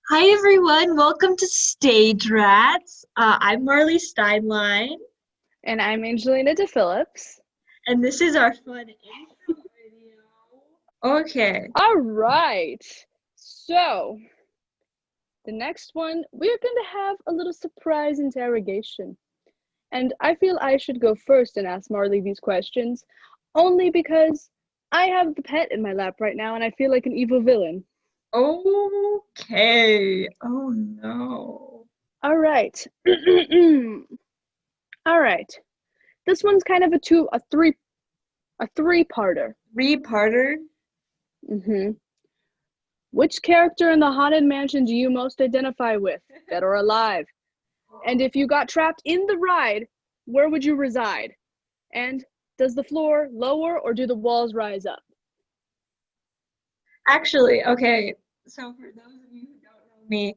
Hi everyone, welcome to Stage Rats. I'm Marley Steinlein, And I'm Angelina Phillips. and this is our fun intro video. Okay, All right. So, the next one, we're going to have a little surprise interrogation. And I feel I should go first and ask Marley these questions, only because I have the pet in my lap right now and I feel like an evil villain. okay. Oh no. All right. All right. This one's kind of a three-parter. Three-parter? Mhm. Which character in the Haunted Mansion do you most identify with, dead or alive? And if you got trapped in the ride, where would you reside? And does the floor lower or do the walls rise up? Actually, okay, so for those of you who don't know me,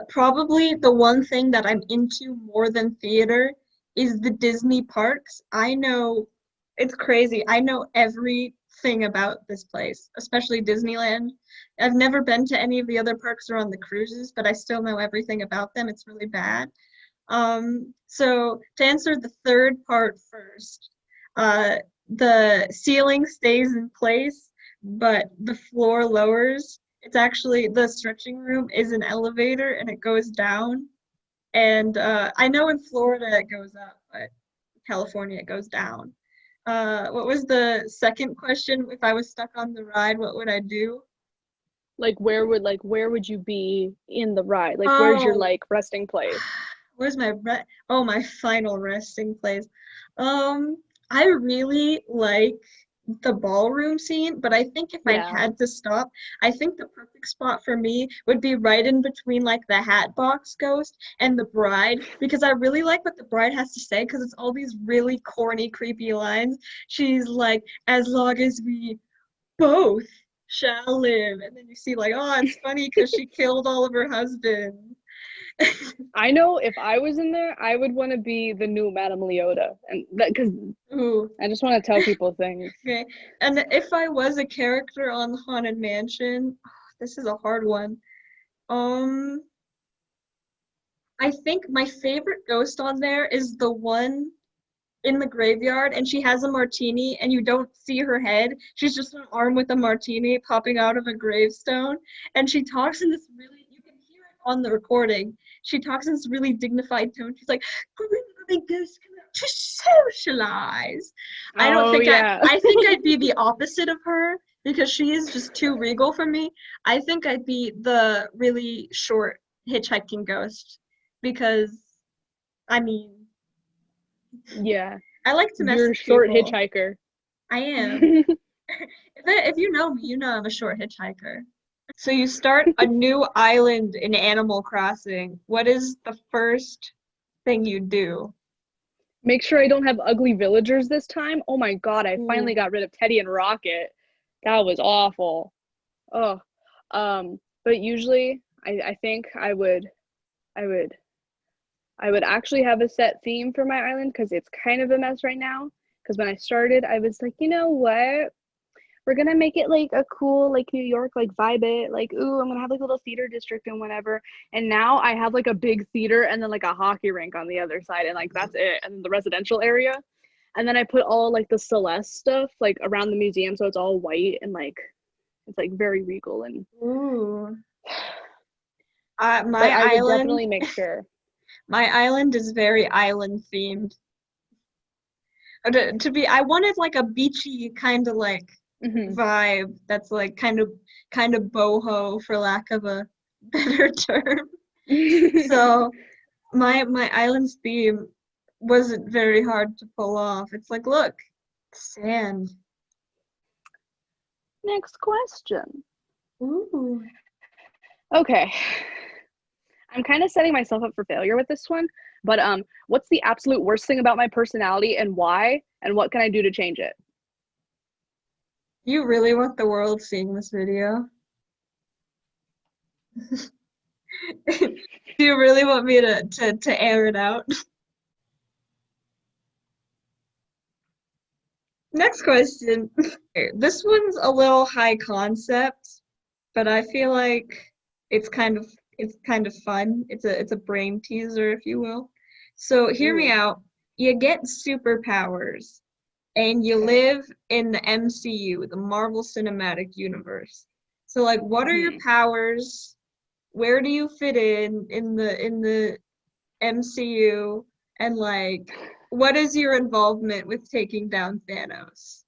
probably the one thing that I'm into more than theater is the Disney parks. I know it's crazy. I know everything about this place, especially Disneyland. I've never been to any of the other parks or on the cruises, but I still know everything about them. It's really bad. So to answer the third part first, uh, the ceiling stays in place, but the floor lowers. It's actually the stretching room is an elevator and it goes down. And I know in Florida it goes up, but California it goes down. What was the second question? If I was stuck on the ride, what would I do? Where would you be in the ride? Like where's your Oh, like resting place? where's my my final resting place. Um, I really like the ballroom scene, but I think if I Yeah. had to stop, I think the perfect spot for me would be right in between like the Hatbox Ghost and the bride because I really like what the bride has to say because it's all these really corny, creepy lines. She's like, as long as we both shall live, and then you see like, oh, it's funny because she killed all of her husbands. I know if I was in there, I would want to be the new Madame Leota. And that because Ooh. I just want to tell people things. Okay. And if I was a character on Haunted Mansion, this is a hard one. Um, I think my favorite ghost on there is the one in the graveyard, and she has a martini, and you don't see her head. She's just an arm with a martini popping out of a gravestone, and she talks in this really, you can hear it on the recording. She talks in this really dignified tone. She's like, "Green ghosts come out to socialize." I don't Oh think I, yeah. I think I'd be the opposite of her because she is just too regal for me. I think I'd be the really short hitchhiking ghost because, I mean, Yeah. I like to mess You're a with short people. hitchhiker. I am. If you know me, you know I'm a short hitchhiker. So you start a new island in Animal Crossing. What is the first thing you do? Make sure I don't have ugly villagers this time. Oh my god, I finally Ooh. got rid of Teddy and Rocket. That was awful. Oh. But usually I think I would I would actually have a set theme for my island because it's kind of a mess right now. Because when I started, I was like, you know what? We're gonna make it like a cool like New York like vibe it like ooh I'm gonna have like a little theater district and whatever, and now I have like a big theater and then like a hockey rink on the other side and like that's it, and the residential area, and then I put all like the Celeste stuff like around the museum so it's all white and like it's like very regal and Ooh. but I would definitely make sure. My island is very island themed. I wanted like a beachy kind of like Hmm. vibe that's like kind of boho for lack of a better term. So my island's theme wasn't very hard to pull off. It's like, look, sand. Next question. Ooh. Okay, I'm kind of setting myself up for failure with this one, but what's the absolute worst thing about my personality and why? And what can I do to change it? You really want the world seeing this video? Do you really want me to air it out? Next question. This one's a little high concept, but I feel like it's kind of It's kind of fun. It's a brain teaser, if you will. So hear me Ooh, out. You get superpowers and you okay. live in the MCU, the Marvel Cinematic Universe. So like what are your Hmm. powers? Where do you fit in the MCU? And like what is your involvement with taking down Thanos?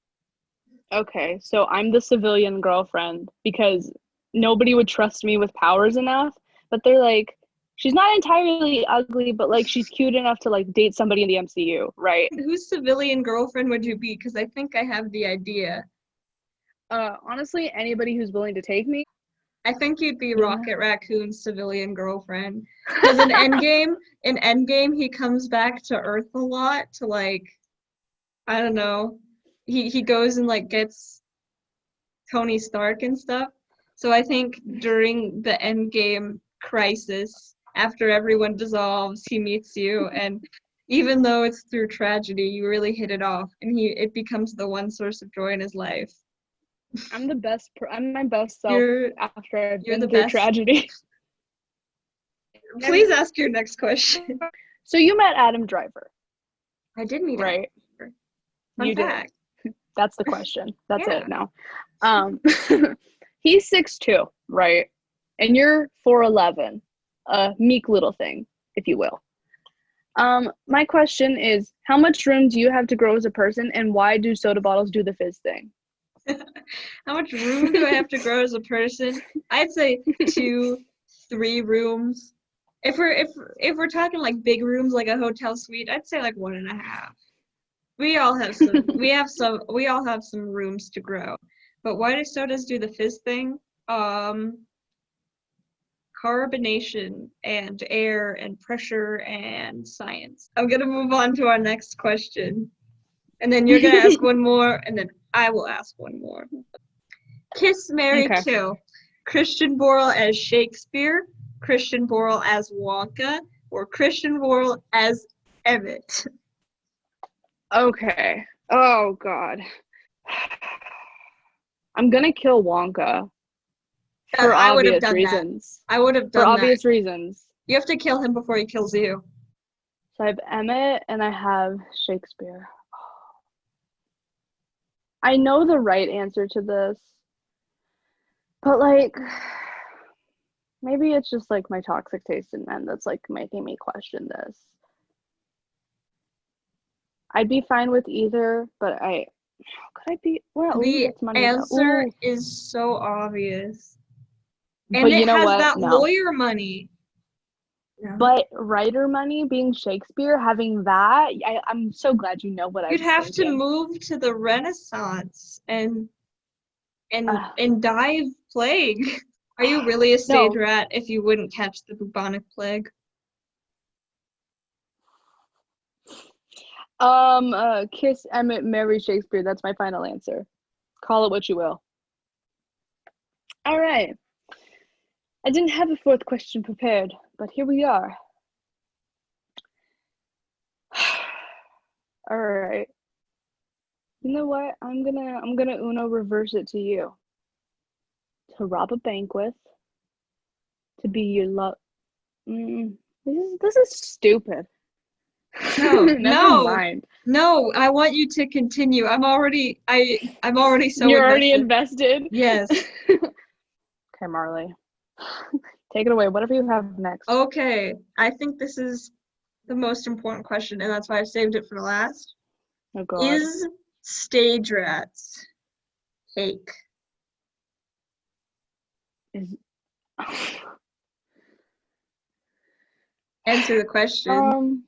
Okay, so I'm the civilian girlfriend because nobody would trust me with powers enough, but they're like, she's not entirely ugly, but like she's cute enough to like date somebody in the MCU, right? Whose civilian girlfriend would you be? Because I think I have the idea. Honestly, anybody who's willing to take me, I think you'd be you know. Rocket Raccoon's civilian girlfriend. Because in Endgame, he comes back to Earth a lot to like, I don't know, he goes and like gets Tony Stark and stuff. So I think during the Endgame crisis, after everyone dissolves, he meets you, and even though it's through tragedy, you really hit it off, and he it becomes the one source of joy in his life. I'm my best self You're after I've you're the been through best. tragedy. Please ask your next question. So you met Adam Driver, I did meet Adam. right? Fun You did. fact. That's the question. That's Yeah. it now. Um, he's 6'2", right? And you're 4'11", a meek little thing, if you will. My question is, how much room do you have to grow as a person, and why do soda bottles do the fizz thing? How much room do I have to grow as a person? I'd say 2, 3 rooms. If we're talking like big rooms like a hotel suite, I'd say like 1.5. We all have some rooms to grow. But why do sodas do the fizz thing? Um, Carbonation and air and pressure and science. I'm gonna move on to our next question. And then you're gonna ask one more, and then I will ask one more. Kiss, Mary, Okay. Kill. Christian Borle as Shakespeare, Christian Borle as Wonka, or Christian Borle as Emmett. Okay. Oh God. I'm gonna kill Wonka for I would have obvious done that. reasons. I would have For done that. obvious reasons. You have to kill him before he kills you. So I have Emmett and I have Shakespeare. I know the right answer to this, but like maybe it's just like my toxic taste in men that's like making me question this. I'd be fine with either, but how could I be? Well, ooh, The that's money though. answer Ooh, is so obvious. but And it you know has what? that No. lawyer money. No. But writer money being Shakespeare, having that, I'm so glad you know what I You'd was have to thinking. move to the Renaissance and Uh, and die of plague. Are you really a stage no, rat if you wouldn't catch the bubonic plague? Kiss Emmett, marry Shakespeare. That's my final answer. Call it what you will. All right. I didn't have a fourth question prepared, but here we are. All right. You know what? I'm gonna Uno reverse it to you. To rob a bank with, to be your love. This is stupid. No, Never no, mind. no. I want you to continue. I'm already so You're already invested. invested. Yes. Okay, Marley. Take it away. Whatever you have next. Okay. I think this is the most important question, and that's why I saved it for last. Oh God. Is stage rats cake? Is Answer the question. um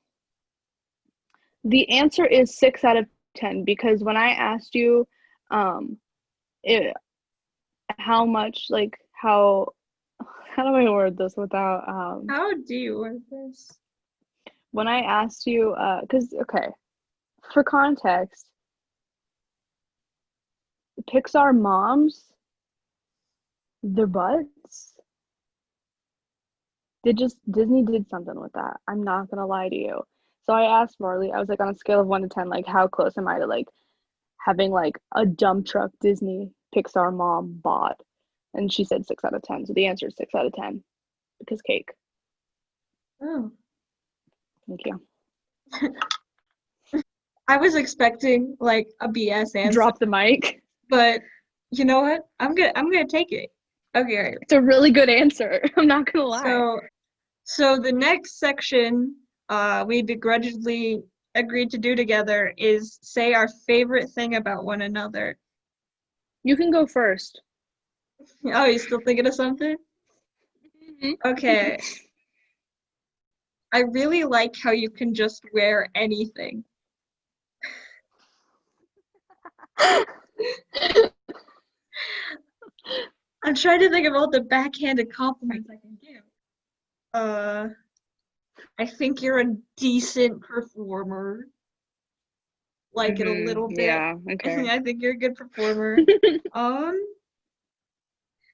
the answer is 6 out of 10 because when I asked you um it, how much like how do I word this without How do you word this? when I asked you because okay, for context, Pixar moms, their butts, they just Disney did something with that. I'm not gonna lie to you. So I asked Marley, I was like on a scale of 1 to 10, like how close am I to like having like a dump truck Disney Pixar mom bought? And she said 6 out of 10. So the answer is 6 out of 10. because cake. Oh. Thank you. I was expecting like a BS answer, Drop the mic. but you know what? I'm gonna take it. Okay. It's a really good answer. I'm not gonna lie. So the next section we begrudgingly agreed to do together is say our favorite thing about one another. You can go first. Oh, you still thinking of something? Okay. I really like how you can just wear anything. I'm trying to think of all the backhanded compliments I can give. I think you're a decent performer. Like it a little bit. Yeah, okay. I think you're a good performer. Um,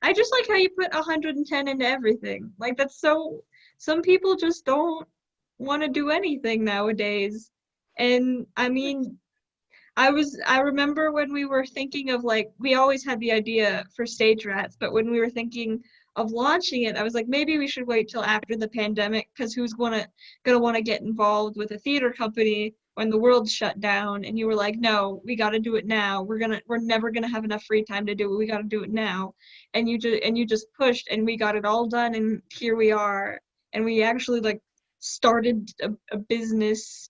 I just like how you put 110 into everything. Like that's so, some people just don't want to do anything nowadays. And I mean, I remember when we were thinking of like we always had the idea for Stage Rats, but when we were thinking of launching it, I was like maybe we should wait till after the pandemic because who's gonna want to get involved with a theater company when the world's shut down? And you were like, no, we got to do it now. We're never gonna have enough free time to do it. We got to do it now. And you just pushed, and we got it all done, and here we are. And we actually like started a business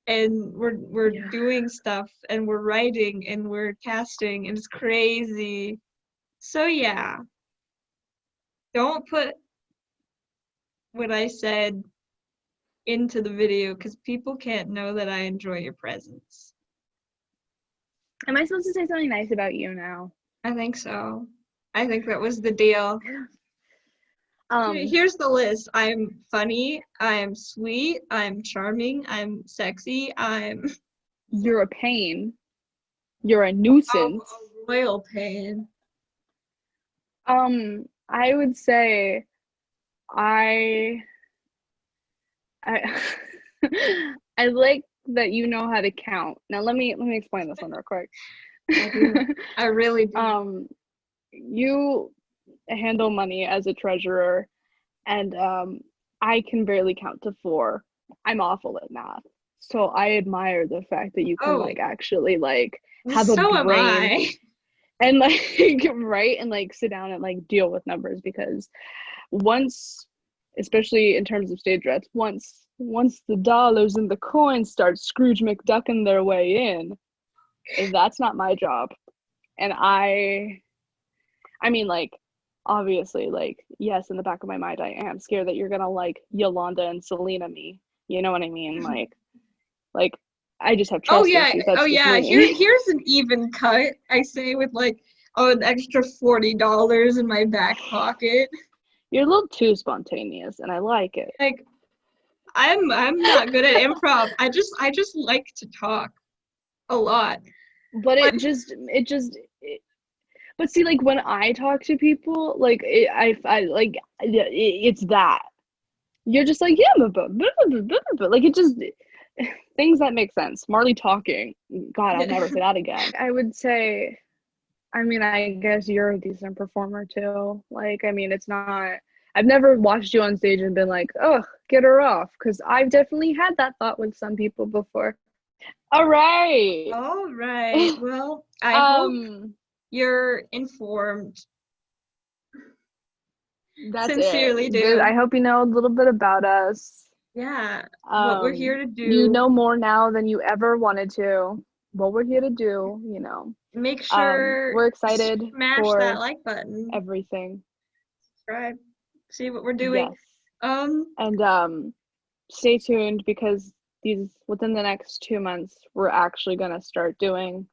and we're Yeah. doing stuff and we're writing and we're casting and it's crazy. So yeah, don't put what I said into the video because people can't know that I enjoy your presence. Am I supposed to say something nice about you now? I think so. I think that was the deal. Here's the list. I'm funny, I'm sweet, I'm charming, I'm sexy, I'm You're a pain. You're a nuisance. a royal pain. I would say I I I like that you know how to count. Now let me explain this one real quick. I do. I really do. You handle money as a treasurer, and I can barely count to 4. I'm awful at math. So I admire the fact that you can like actually like have a So am brain I. and like write and like sit down and like deal with numbers because once, especially in terms of stage rats, once the dollars and the coins start Scrooge McDucking their way in, that's not my job. And I mean, like, obviously, like, yes, in the back of my mind, I am scared that you're gonna like Yolanda and Selena me. You know what I mean? Like, I just have trust issues. That's Oh just yeah. me. Here's an even cut. I say with like, oh, an extra $40 in my back pocket. You're a little too spontaneous, and I like it. Like, I'm not good at improv. I just like to talk a lot. But but see, like when I talk to people, like I like it's that you're just like yeah, but like it just things that make sense. Marley talking. God, I'll never say that again. I would say, I mean, I guess you're a decent performer too. Like, I mean, it's not. I've never watched you on stage and been like, oh, get her off, because I've definitely had that thought with some people before. All right. All right. Well, I hope you're informed. That's Sincerely it. do. I hope you know a little bit about us. Yeah, what we're here to You do. know more now than you ever wanted to. What we're here to do, you know. Make sure We're you excited smash that for like button. everything. Subscribe. See what we're doing. Yes. And stay tuned because within the next 2 months we're actually gonna start doing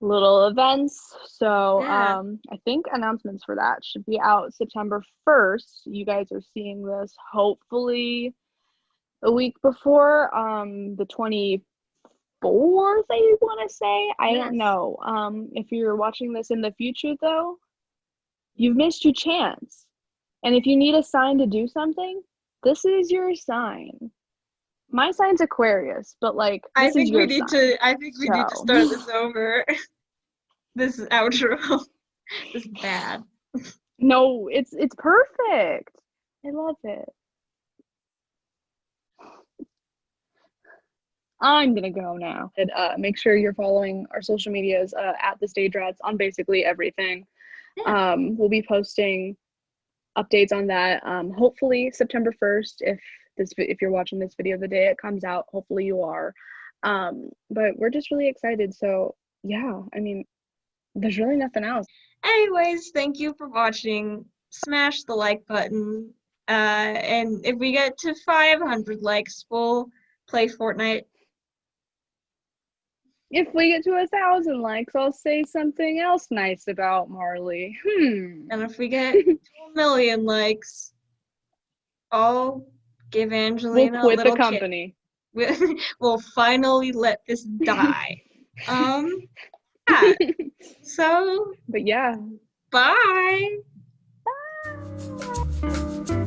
little events. So Yeah. I think announcements for that should be out September 1st. You guys are seeing this hopefully a week before the 24th, I want to say. I don't know. If you're watching this in the future though, you've missed your chance. And if you need a sign to do something, this is your sign. My sign's Aquarius, but like this is your sign. I think we need to start this over. This is outro. This is bad. No, it's perfect. I love it. I'm gonna go now. And make sure you're following our social medias at the Stage Rats on basically everything. Yeah. We'll be posting updates on that. Hopefully September 1st, if you're watching this video the day it comes out, hopefully you are. But we're just really excited. So yeah, I mean, there's really nothing else. Anyways, thank you for watching. Smash the like button. And if we get to 500 likes, we'll play Fortnite. If we get to 1,000 likes, I'll say something else nice about Marley. And if we get to 1,000,000 likes, I'll give We'll Angelina a quit the little kiss. company. We'll finally let this die. Yeah. So, But yeah. bye. Bye.